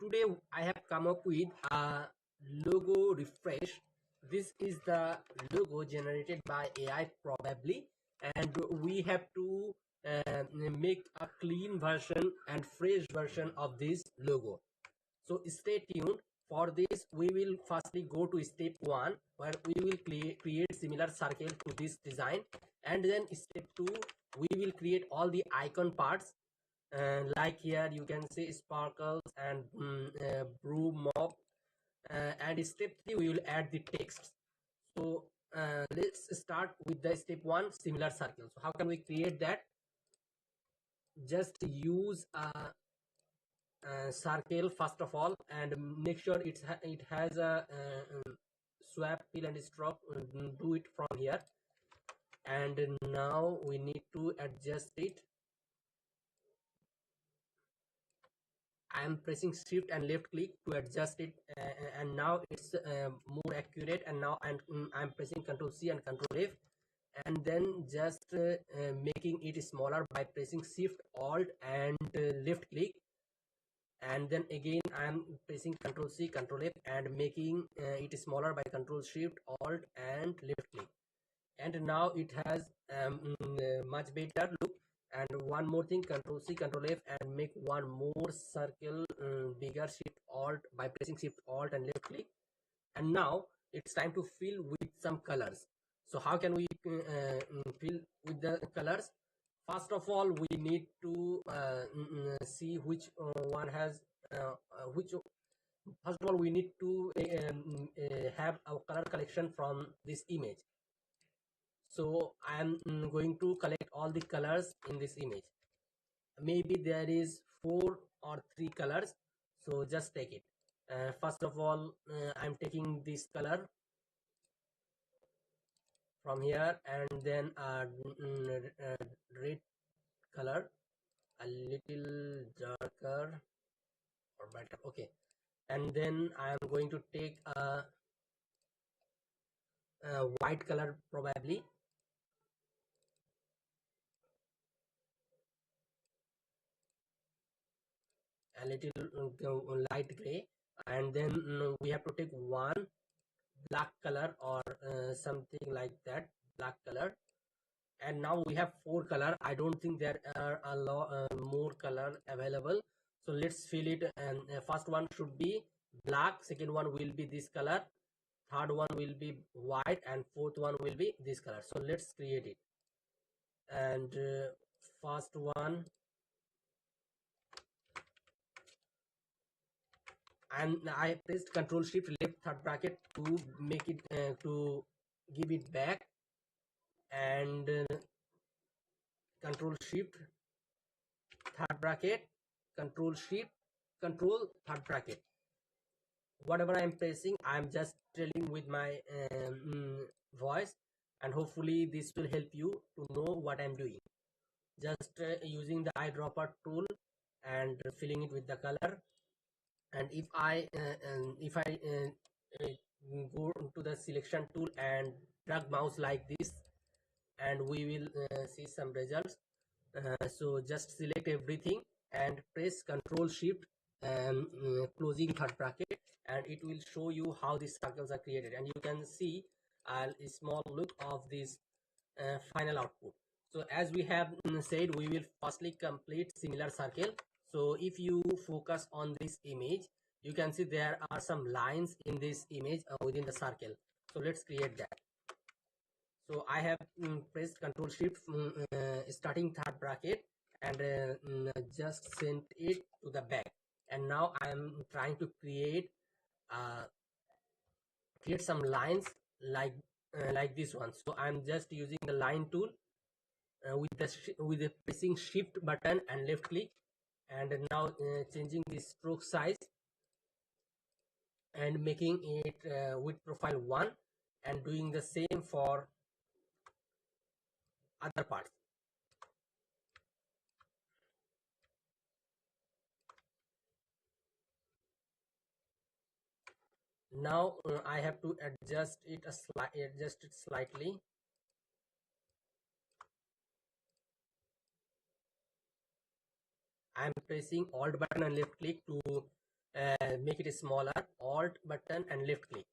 Today I have come up with a logo refresh. This is the logo generated by AI probably, and we have to make a clean version and fresh version of this logo. So stay tuned. For this, we will firstly go to step 1, where we will create similar circle to this design, and then step 2, we will create all the icon parts. Like here you can see sparkles and brew mop, and step 3 we will add the text. So let's start with the step 1, similar circle. So how can we create that? Just use a circle first of all, and make sure it has a swap, fill and stroke. Do it from here, and now we need to adjust it. I am pressing shift and left click to adjust it, and now it's more accurate. And now I'm pressing Ctrl C and Ctrl F, and then just making it smaller by pressing shift alt and left click, and then again I'm pressing Ctrl C Ctrl F and making it smaller by Ctrl shift alt and left click, and now it has much better look. And one more thing, Ctrl C Ctrl F and make one more circle bigger, shift alt by pressing shift alt and left click. And now it's time to fill with some colors. So how can we fill with the colors? First of all, we need to see which one has which. First of all, we need to have our color collection from this image. So I am going to collect all the colors in this image. Maybe there is 4 or 3 colors, so just take it. First of all, I'm taking this color from here, and then red color, a little darker or better. Okay, and then I am going to take a white color, probably a little light gray, and then we have to take one black color or something like that, black color. And now we have 4 color. I don't think there are a lot more color available, so let's fill it. And first one should be black, second one will be this color, third one will be white, and fourth one will be this color. So let's create it. And first one, and I pressed Control Shift left third bracket to make it to give it back, and Control Shift third bracket, Control Shift Control third bracket. Whatever I'm pressing, I'm just telling with my voice, and hopefully this will help you to know what I'm doing. Just using the eyedropper tool and filling it with the color. And if I go to the selection tool and drag mouse like this, and we will see some results. So just select everything and press Control Shift and closing third bracket, and it will show you how these circles are created, and you can see a small look of this final output. So as we have said, we will firstly complete similar circle. So if you focus on this image, you can see there are some lines in this image within the circle. So let's create that. So I have pressed Control Shift starting third bracket, and just sent it to the back. And now I am trying to uh, create some lines like this one. So I'm just using the line tool with the pressing Shift button and left click, and now changing the stroke size and making it width profile 1, and doing the same for other parts. Now I have to adjust it slightly. I'm pressing alt button and left click to make it smaller, alt button and left click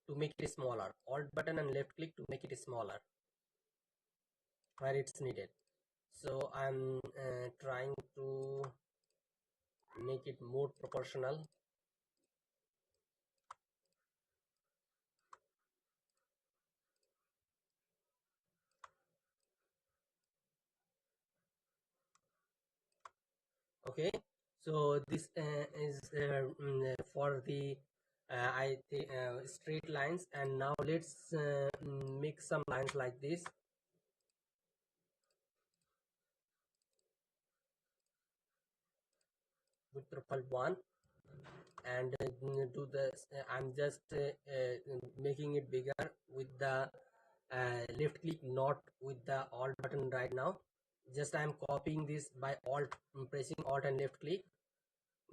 to make it smaller, alt button and left click to make it smaller where it's needed. So I'm trying to make it more proportional. Okay, so this is for the I think straight lines, and now let's make some lines like this with triple one, and do this. I'm just making it bigger with the left click, not with the alt button right now. Just I'm copying this by alt, pressing alt and left click.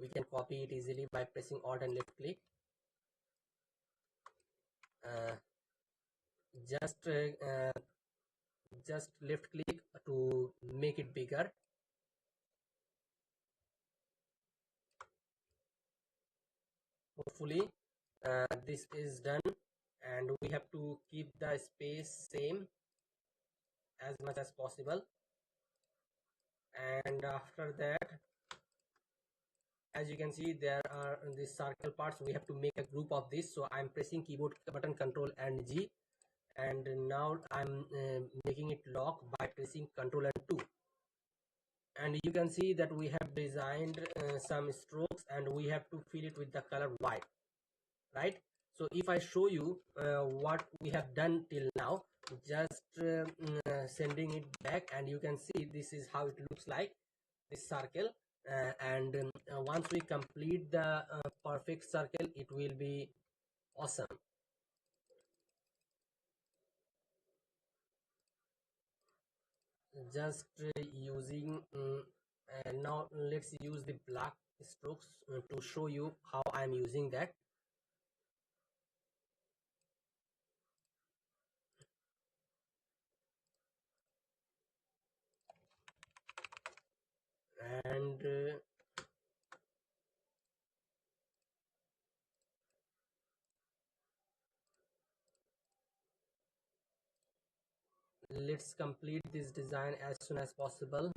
We can copy it easily by pressing alt and left click. Uh, just just left click to make it bigger. Hopefully this is done, and we have to keep the space same as much as possible. And after that, as you can see, there are these circle parts. We have to make a group of this, so I'm pressing keyboard button control and G, and now I'm making it lock by pressing control and 2. And you can see that we have designed some strokes, and we have to fill it with the color white, right? So if I show you what we have done till now, just sending it back, and you can see this is how it looks like, this circle. And once we complete the perfect circle, it will be awesome. Just using now let's use the black strokes to show you how I'm using that. And let's complete this design as soon as possible.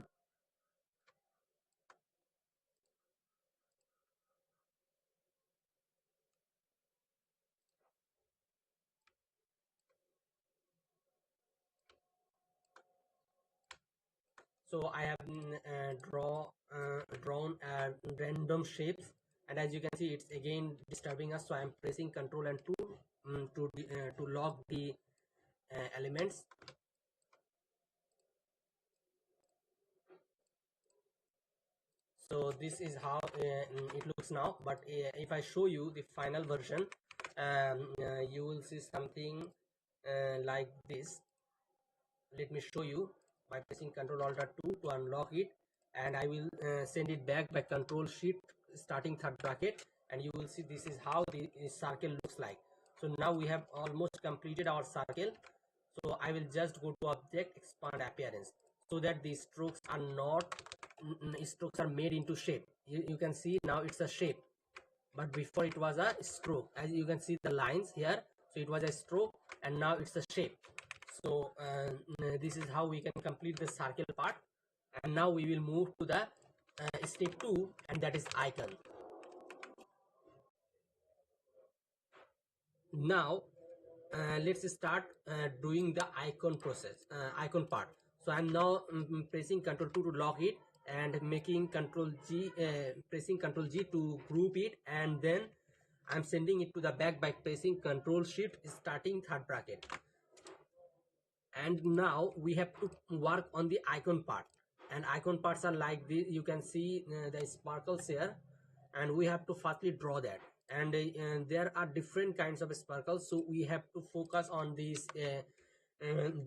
So I have drawn random shapes, and as you can see, it's again disturbing us, so I'm pressing control and 2 to lock the elements. So this is how it looks now, but if I show you the final version, you will see something like this. Let me show you by pressing Ctrl Alt 2 to unlock it, and I will send it back by Control Shift starting third bracket, and you will see this is how the circle looks like. So now we have almost completed our circle. So I will just go to Object, Expand Appearance, so that the strokes are not strokes are made into shape. You can see now it's a shape, but before it was a stroke. As you can see the lines here, so it was a stroke and now it's a shape. So this is how we can complete the circle part. And now we will move to the step 2, and that is icon. Now let's start doing the icon process, icon part. So I'm now pressing Ctrl 2 to lock it, and making Ctrl G, pressing Ctrl G to group it, and then I'm sending it to the back by pressing Ctrl Shift starting third bracket. And now we have to work on the icon part, and icon parts are like this. You can see the sparkles here, and we have to firstly draw that. And there are different kinds of sparkles, so we have to focus on this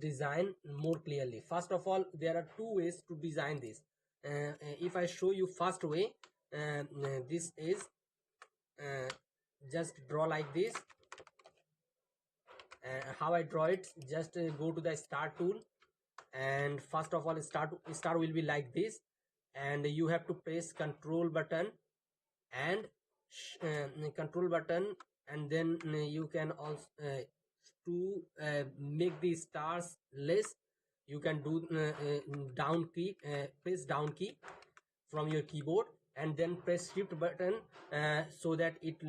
design more clearly. First of all, there are two ways to design this. If I show you first way, this is just draw like this. How I draw it, just go to the star tool, and first of all star will be like this, and you have to press control button and control button, and then you can also to make the stars less, you can do down key, press down key from your keyboard, and then press shift button so that it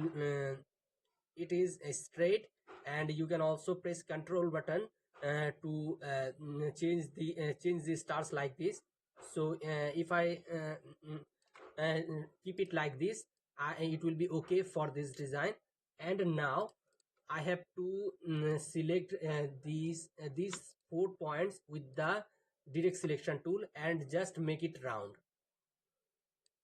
is straight. And you can also press control button to change the stars like this. So if I keep it like this, it will be okay for this design. And now I have to select these 4 points with the direct selection tool and just make it round,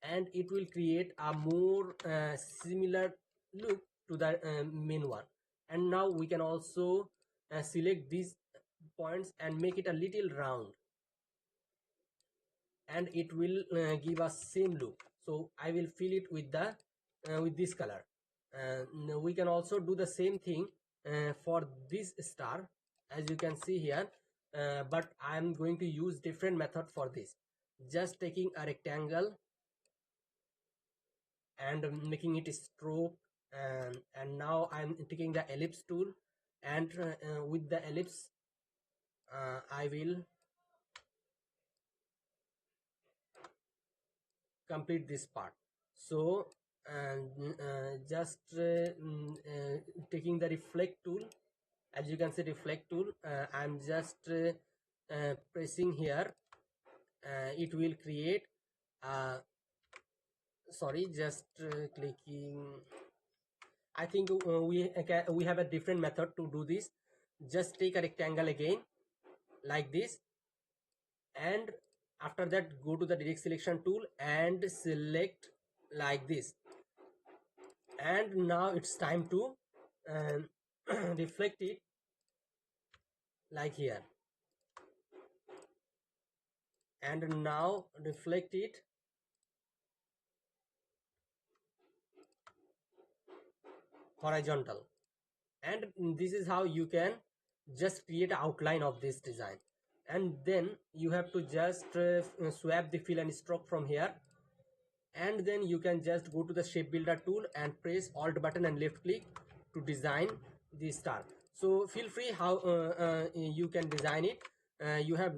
and it will create a more similar look to the main one. And now we can also select these points and make it a little round, and it will give us same look. So I will fill it with this color. We can also do the same thing for this star, as you can see here, but I'm going to use different method for this. Just taking a rectangle and making it stroke, and now I'm taking the ellipse tool, and with the ellipse I will complete this part. So just taking the reflect tool, as you can see reflect tool, I'm just pressing here. It will create sorry, just clicking. I think we have a different method to do this. Just take a rectangle again like this, and after that go to the direct selection tool and select like this. And now it's time to um, reflect it like here, and now reflect it horizontal. And this is how you can just create an outline of this design. And then you have to just swap the fill and stroke from here, and then you can just go to the shape builder tool and press alt button and left click to design the star. So feel free how you can design it. You have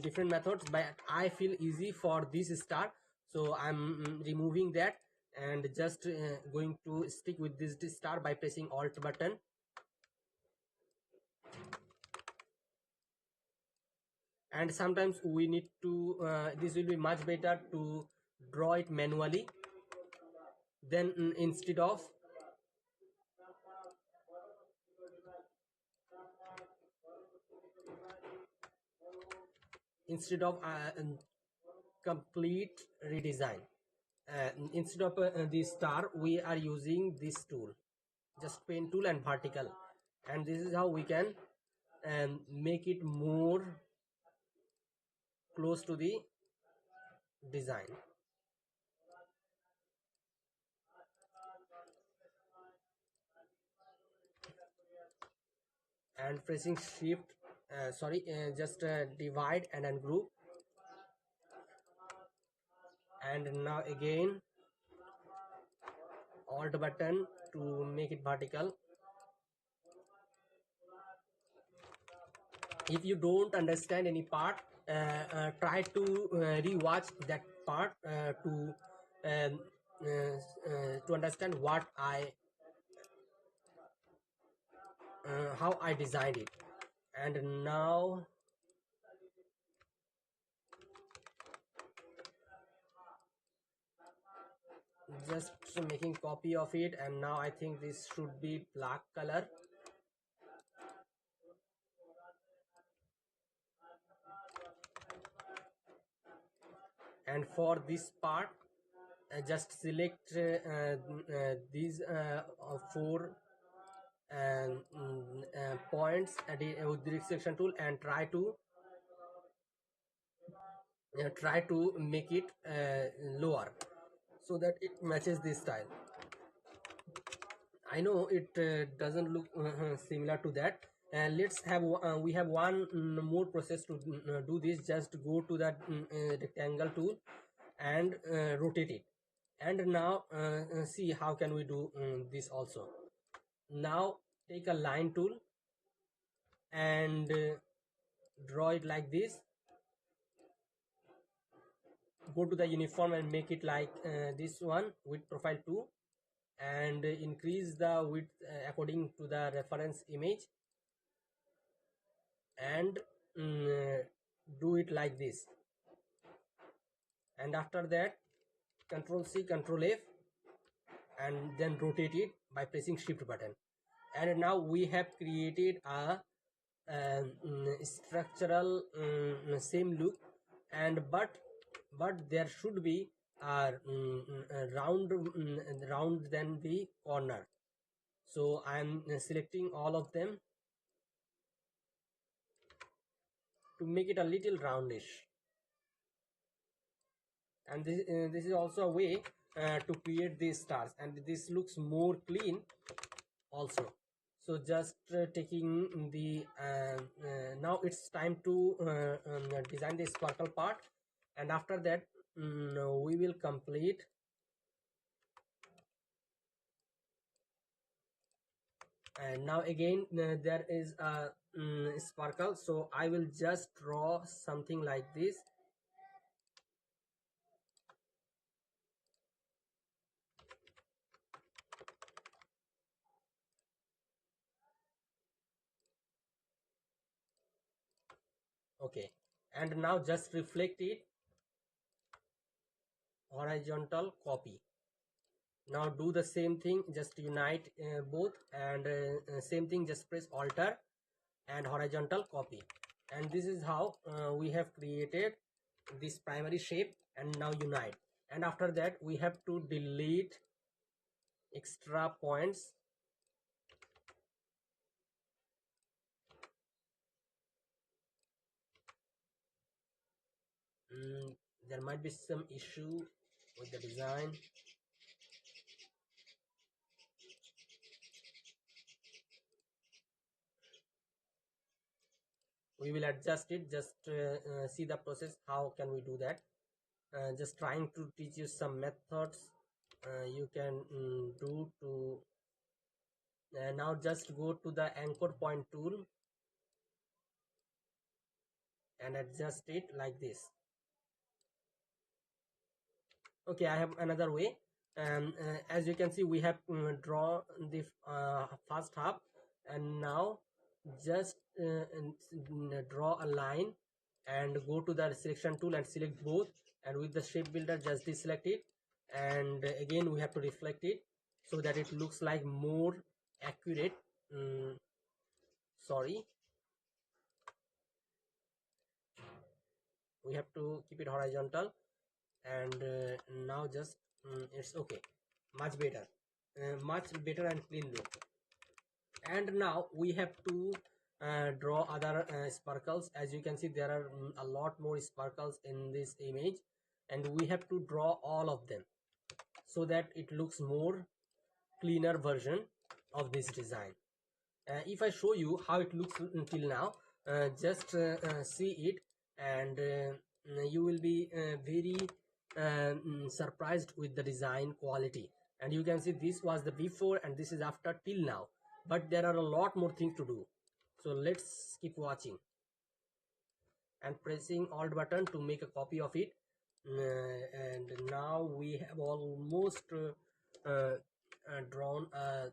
different methods, but I feel easy for this star, so I'm removing that and just going to stick with this star by pressing alt button. And sometimes we need to this will be much better to draw it manually than instead of complete redesign. Instead of the star, we are using this tool, just pen tool and vertical, and this is how we can make it more close to the design. And pressing shift just divide and ungroup, and now again alt button to make it vertical. If you don't understand any part, try to rewatch that part um, to understand what I how I designed it. And now just making copy of it, and now I think this should be black color. And for this part, just select these four points with the selection tool, and try to make it lower so that it matches this style. I know it doesn't look similar to that. And let's have we have one more process to do this. Just go to that rectangle tool and rotate it, And now see how can we do this also. Now take a line tool and draw it like this. Go to the uniform and make it like this one with profile 2, and increase the width according to the reference image, and do it like this. And after that, Control C, Control F, and then rotate it by pressing Shift button. And now we have created a structural same look, and but there should be a round than the corner. So I'm selecting all of them to make it a little roundish. And this is also a way to create these stars, and this looks more clean also. So just taking the now it's time to design the sparkle part, and after that we will complete. And now again there is a sparkle, so I will just draw something like this. Okay, and now just reflect it, horizontal copy. Now do the same thing, just unite both, and same thing, just press Alter and horizontal copy. And this is how we have created this primary shape. And now unite, and after that we have to delete extra points. There might be some issue with the design. We will adjust it. Just see the process, how can we do that. Just trying to teach you some methods you can do to now just go to the anchor point tool and adjust it like this. Okay, I have another way. As you can see, we have draw the first half, and now just draw a line and go to the selection tool and select both, and with the shape builder just deselect it, and again we have to reflect it so that it looks like more accurate. Sorry, we have to keep it horizontal, and now just it's okay, much better and clean look. And now we have to draw other sparkles. As you can see, there are a lot more sparkles in this image, and we have to draw all of them so that it looks more cleaner version of this design. If I show you how it looks until now, just see it, and you will be very surprised with the design quality. And you can see this was the before and this is after till now, but there are a lot more things to do. So let's keep watching and pressing Alt button to make a copy of it. And now we have almost drawn a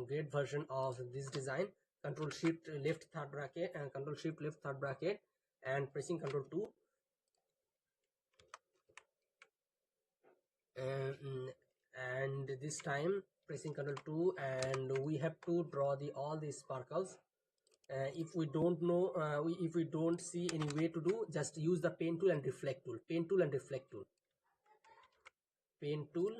great version of this design. Control Shift left third bracket and Control Shift left third bracket, and pressing Control 2, and this time pressing Control 2, and we have to draw the all these sparkles. If we don't know, if we don't see any way to do, just use the pen tool and reflect tool, pen tool and reflect tool, pen tool,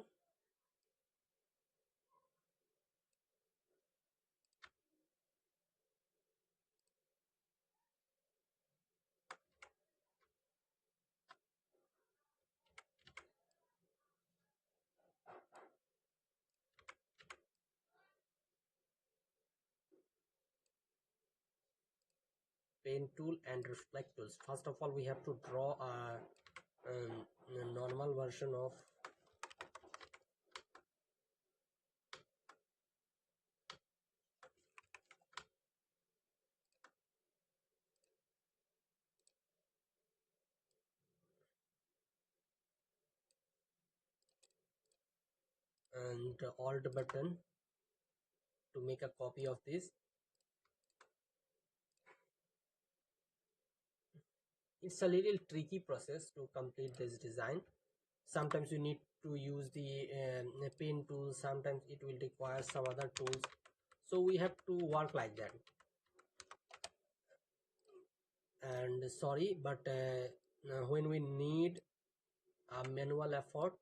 pen tool and reflect tools. First of all, we have to draw a normal version of and alt button to make a copy of this. It's a little tricky process to complete this design. Sometimes you need to use the pen tool, sometimes it will require some other tools, so we have to work like that. And sorry, but when we need a manual effort,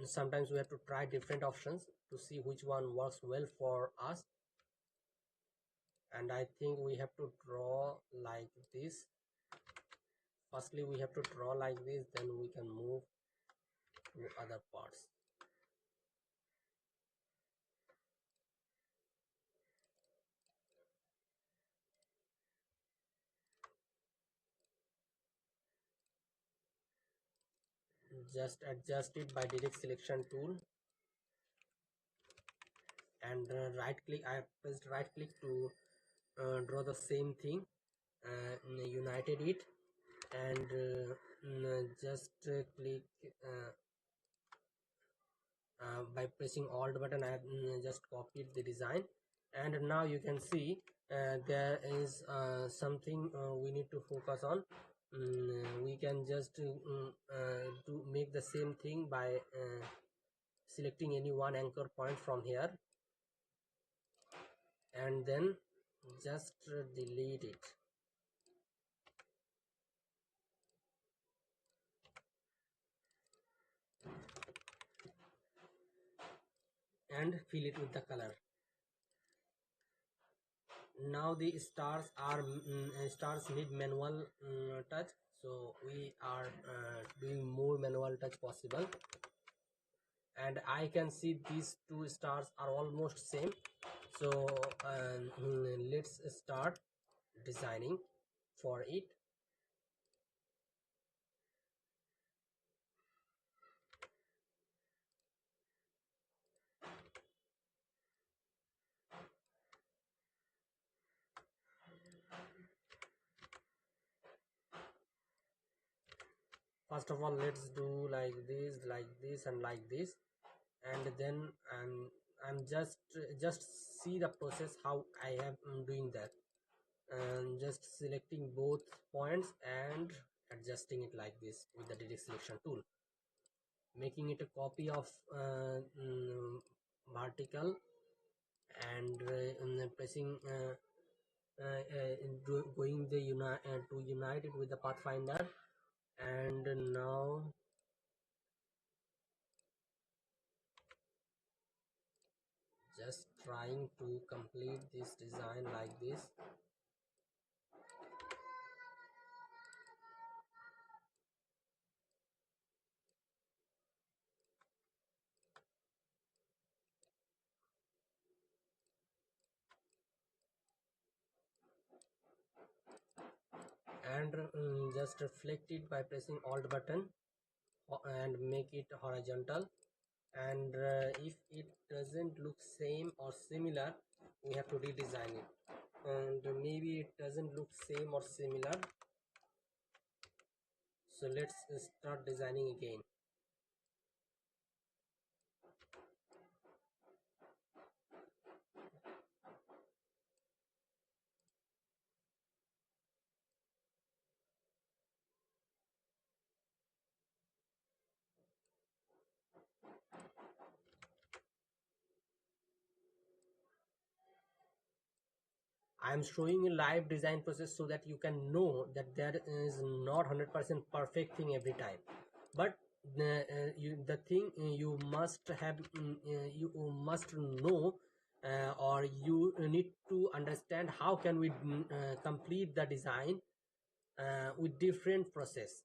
sometimes we have to try different options to see which one works well for us. And I think we have to draw like this. Firstly we have to draw like this, then we can move to other parts. Just adjust it by direct selection tool, and right click. I have pressed right click to draw the same thing, united it, and just click by pressing alt button. I have just copied the design, and now you can see there is something we need to focus on. We can just to make the same thing by selecting any one anchor point from here, and then just delete it and fill it with the color. Now the stars are stars need manual touch, so we are doing more manual touch possible. And I can see these two stars are almost same, so let's start designing for it. First of all, let's do like this and like this, and then I'm just see the process how I am doing that, and just selecting both points and adjusting it like this with the direct selection tool, making it a copy of vertical, and pressing going the to unite it with the pathfinder. And now just trying to complete this design like this. And just reflect it by pressing alt button and make it horizontal. And if it doesn't look same or similar, we have to redesign it. And maybe it doesn't look same or similar, so let's start designing again. I am showing a live design process so that you can know that there is not 100% perfect thing every time, but the thing you must have you must know, or you need to understand how can we complete the design with different process.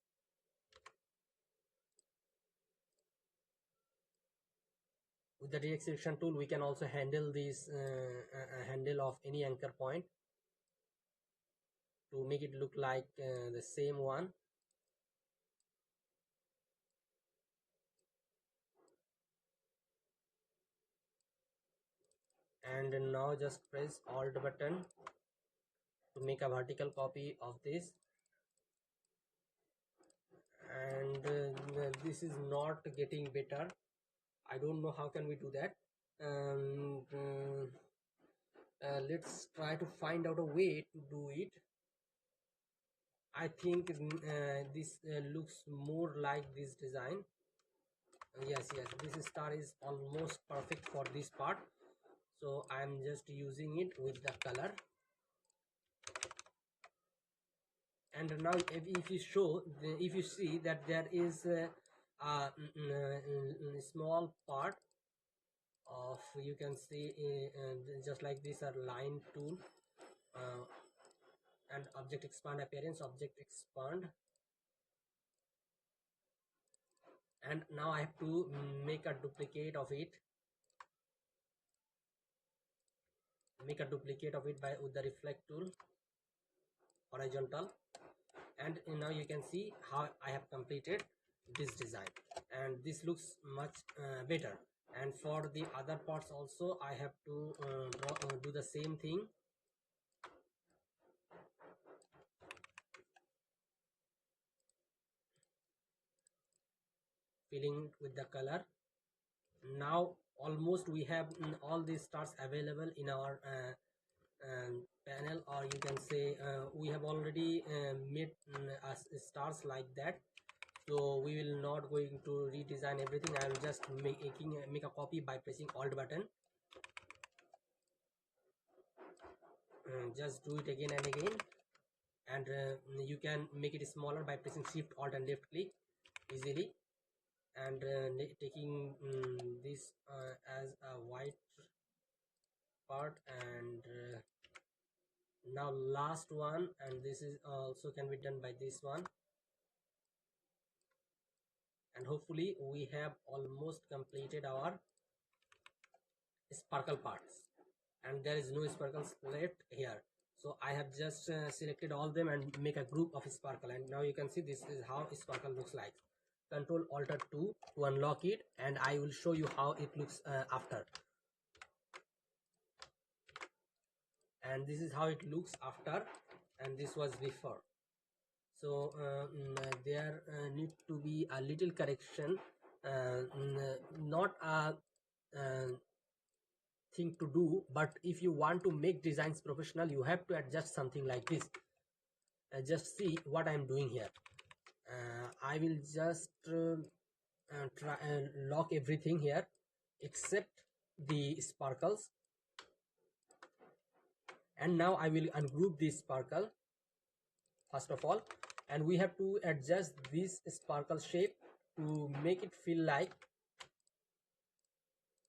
With the direct selection tool we can also handle this handle of any anchor point to make it look like the same one. And now just press alt button to make a vertical copy of this. And this is not getting better. I don't know how can we do that. um, let's try to find out a way to do it. I think this looks more like this design. Yes, this star is almost perfect for this part, so I'm just using it with the color. And now if you show if you see that there is a small part of, you can see just like this are line tool, uh, and object expand appearance, object expand. And now I have to make a duplicate of it, by with the reflect tool, horizontal. And now you can see how I have completed this design, and this looks much better. And for the other parts also I have to do the same thing, filling with the color. Now almost we have all these stars available in our panel, or you can say we have already made stars like that. So we will not going to redesign everything. I will just make a copy by pressing alt button. Just do it again and again. And you can make it smaller by pressing shift alt and left click easily. And taking this as a white part. And now last one, and this is also can be done by this one. And hopefully we have almost completed our sparkle parts, and there is no sparkles left here. So I have just selected all them and make a group of sparkle, and now you can see this is how sparkle looks like. Control Alt 2 to unlock it, and I will show you how it looks after. And this is how it looks after, and this was before. So there need to be a little correction, not a thing to do, but if you want to make designs professional you have to adjust something like this. Just see what I'm doing here. I will just try and lock everything here except the sparkles. And now I will ungroup this sparkle first of all, and we have to adjust this sparkle shape to make it feel like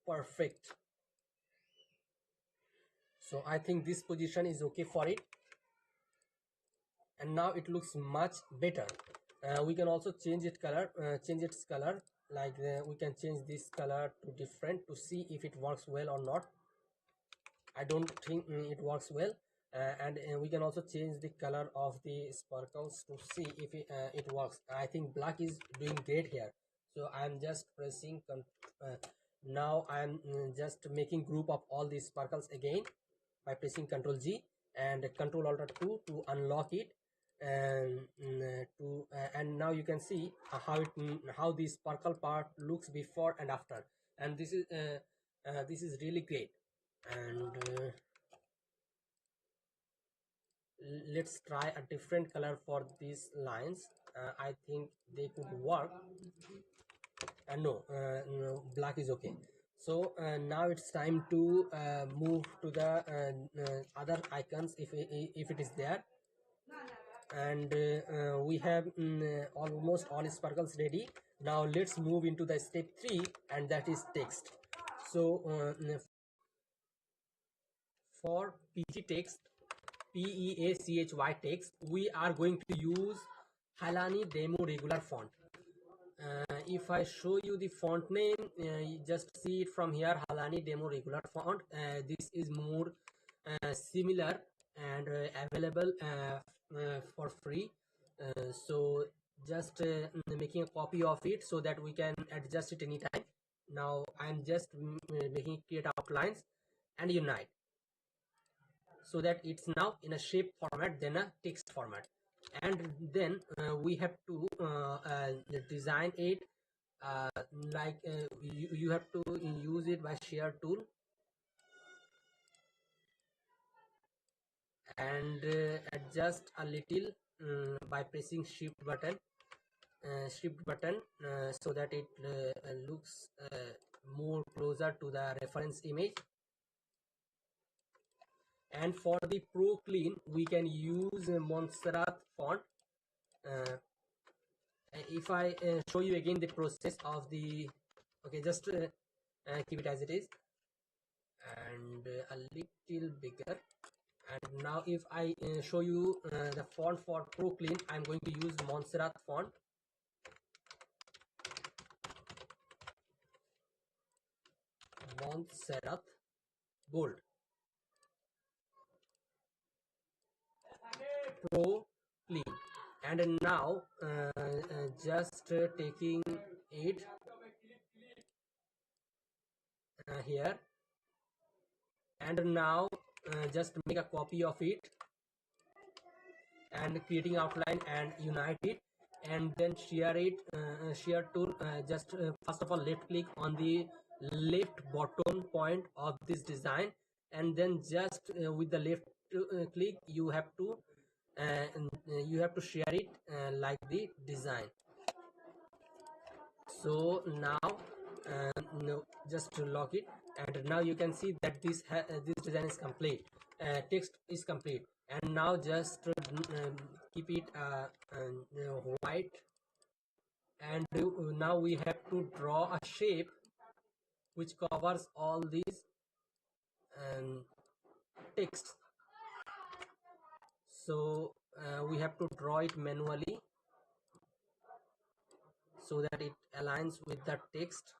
perfect. So I think this position is okay for it, and now it looks much better. We can also change its color, like we can change this color to different to see if it works well or not. I don't think it works well. And we can also change the color of the sparkles to see if it works. I think black is doing great here, so I'm just pressing now I'm just making group of all these sparkles again by pressing Ctrl G and Ctrl Alt 2 to unlock it. And and now you can see how the sparkle part looks before and after, and this is really great. And let's try a different color for these lines. I think they could work. No, black is okay. So now it's time to move to the other icons if it is there. And we have almost all sparkles ready. Now let's move into the step 3, and that is text. So for PG text, PEACHY text, we are going to use Halani Demo regular font. If I show you the font name, you just see it from here, Halani Demo regular font. This is more similar and available for free. So just making a copy of it so that we can adjust it anytime. Now I'm just making it create outlines and unite, so that it's now in a shape format then a text format. And then we have to design it like you have to use it by share tool, and adjust a little by pressing shift button so that it looks more closer to the reference image. And for the pro clean we can use Montserrat font. uh, if I show you again the process of the, okay, just keep it as it is, and a little bigger. And now if I show you the font for pro clean, I'm going to use Montserrat font. Montserrat bold pro clean. And now just taking it here, and now just make a copy of it and creating outline and unite it, and then share it, share tool, just first of all left click on the left bottom point of this design, and then just with the left click you have to share it like the design. So now no, just to lock it, and now you can see that this design is complete, text is complete. And now just keep it white, and now we have to draw a shape which covers all these um, text. So we have to draw it manually so that it aligns with the text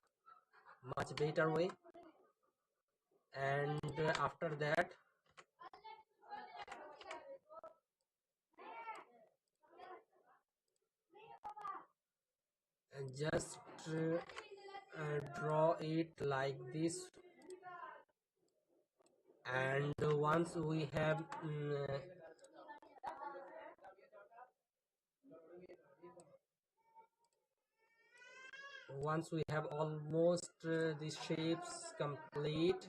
much better way. And after that just draw it like this. And once we have almost the shapes complete,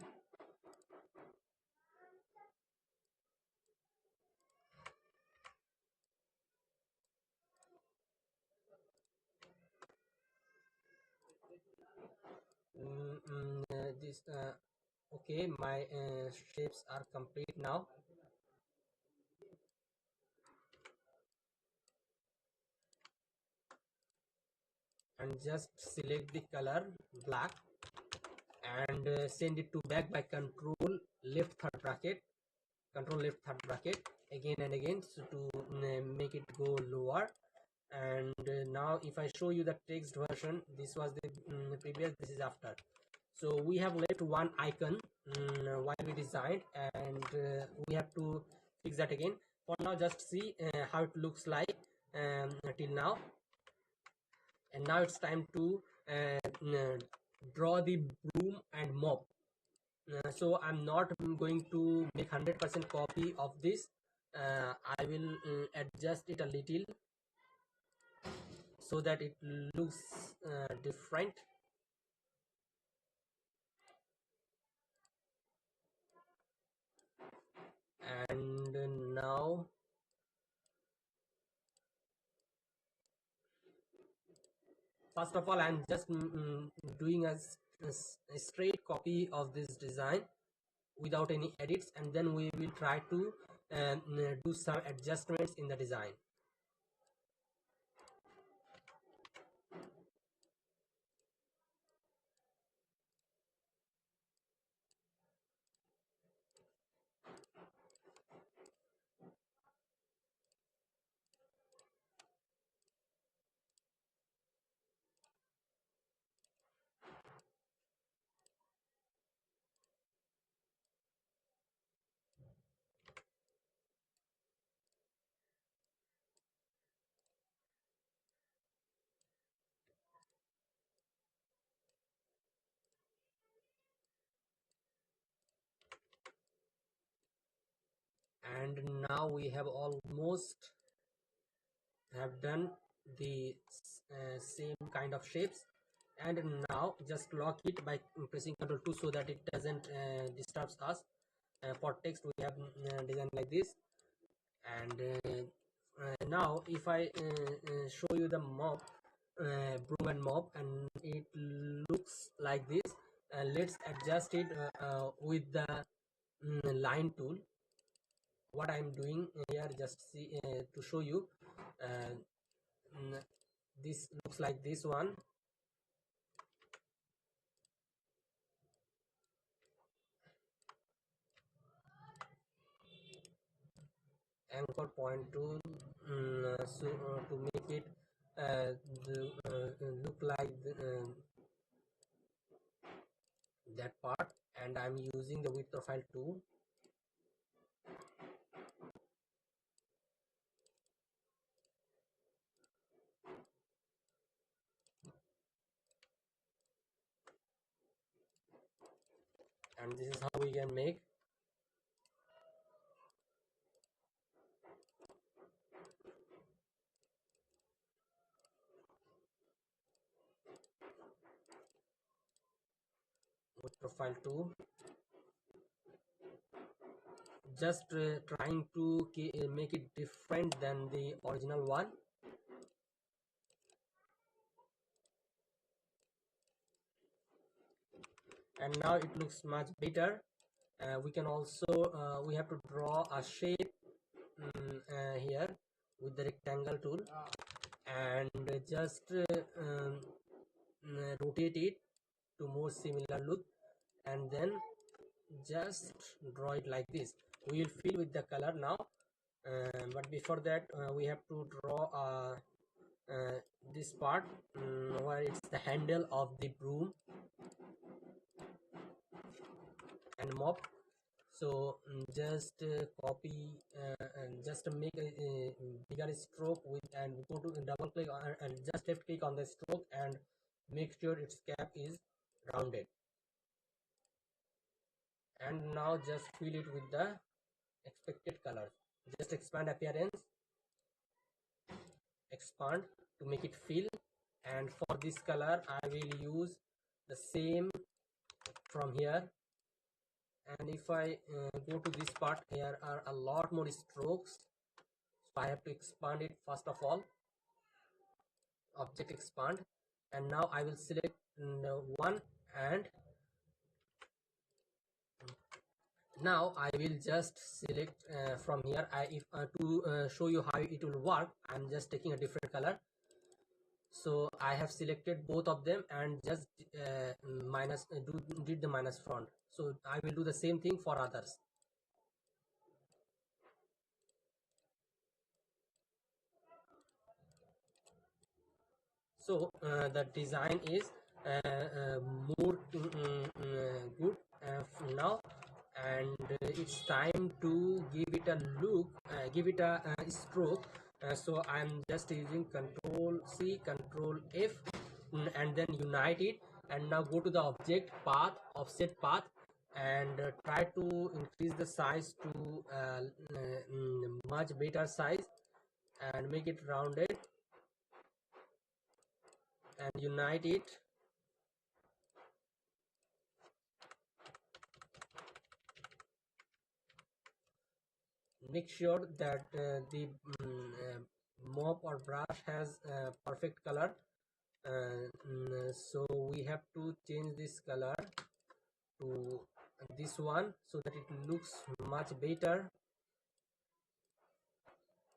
this okay, my shapes are complete now. And just select the color black, and send it to back by control left third bracket again and again, so to make it go lower. And now if I show you the text version, this was the previous, this is after. So we have left one icon while we designed, and we have to fix that again. For now just see how it looks like till now. And now it's time to draw the broom and mop. So I'm not going to make 100% copy of this. I will adjust it a little so that it looks different. And now first of all I'm just doing a straight copy of this design without any edits, and then we will try to do some adjustments in the design. And now we have almost have done the same kind of shapes. And now just lock it by pressing Ctrl 2 so that it doesn't disturbs us. For text we have design like this. And now if I show you the mop, broom and mop, and it looks like this. Let's adjust it with the line tool. What I'm doing here, just see to show you. uh, this looks like this one. Anchor point tool, so to make it look like that part, and I'm using the width profile tool. And this is how we can make. With profile tool, just trying to make it different than the original one. And now it looks much better. We can also we have to draw a shape here with the rectangle tool, and just rotate it to more similar look, and then just draw it like this. We will fill with the color now, but before that we have to draw this part where it's the handle of the broom and mop. So just copy and just make a bigger stroke with, and go to double click on, and just left click on the stroke and make sure its cap is rounded. And now just fill it with the expected color. Just expand appearance, expand to make it fill. And for this color I will use the same from here. And if I go to this part, here are a lot more strokes, so I have to expand it. First of all, object expand, and now I will select one, and now I will just select from here. I if to show you how it will work, I'm just taking a different color. So I have selected both of them and just did the minus font. So I will do the same thing for others. So the design is more good now, and it's time to give it a look, give it a stroke. So I'm just using Control C, Control F, and then unite it, and now go to the object path, offset path, and try to increase the size to much better size, and make it rounded, and unite it. Make sure that the mop or brush has perfect color. So we have to change this color to this one so that it looks much better.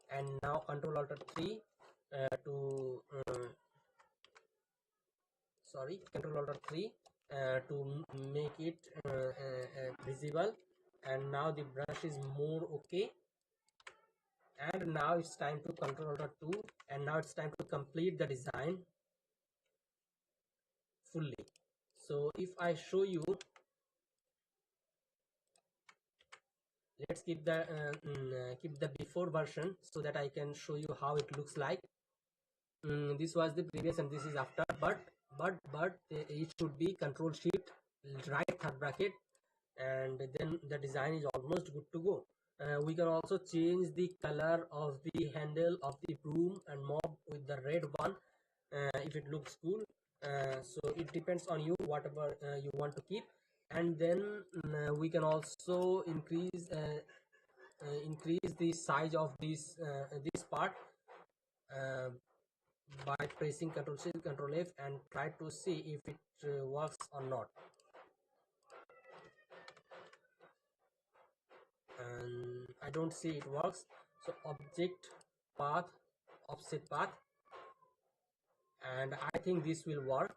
And now Control Alt 3 to sorry, Control Alt 3 to make it visible. And now the brush is more okay. And now it's time to Control Alt 2, and now it's time to complete the design fully. So if I show you, let's keep the before version so that I can show you how it looks like. This was the previous and this is after, but it should be Control Shift right third bracket, and then the design is almost good to go. We can also change the color of the handle of the broom and mop with the red one if it looks cool. So it depends on you whatever you want to keep. And then we can also increase the size of this part uh, by pressing Ctrl C Ctrl F and try to see if it works or not. And I don't see it works. So object path, offset path, and I think this will work,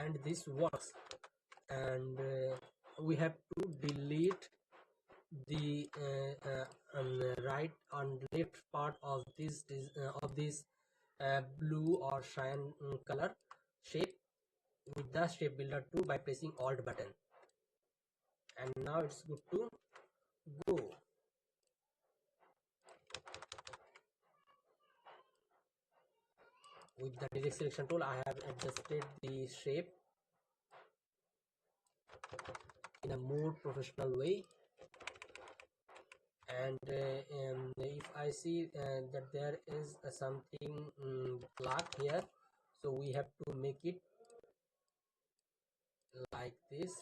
and this works. And we have to delete the right and left part of this blue or cyan color shape with the shape builder 2 by pressing alt button. And now it's good to go. With the direct selection tool I have adjusted the shape in a more professional way. And if I see that there is something black here, so we have to make it like this.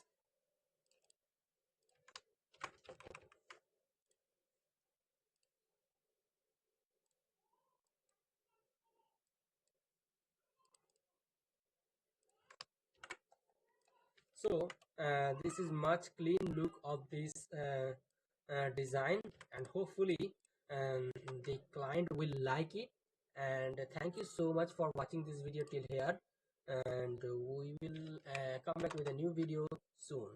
So this is much clean look of this design, and hopefully the client will like it. And thank you so much for watching this video till here, and we will come back with a new video soon.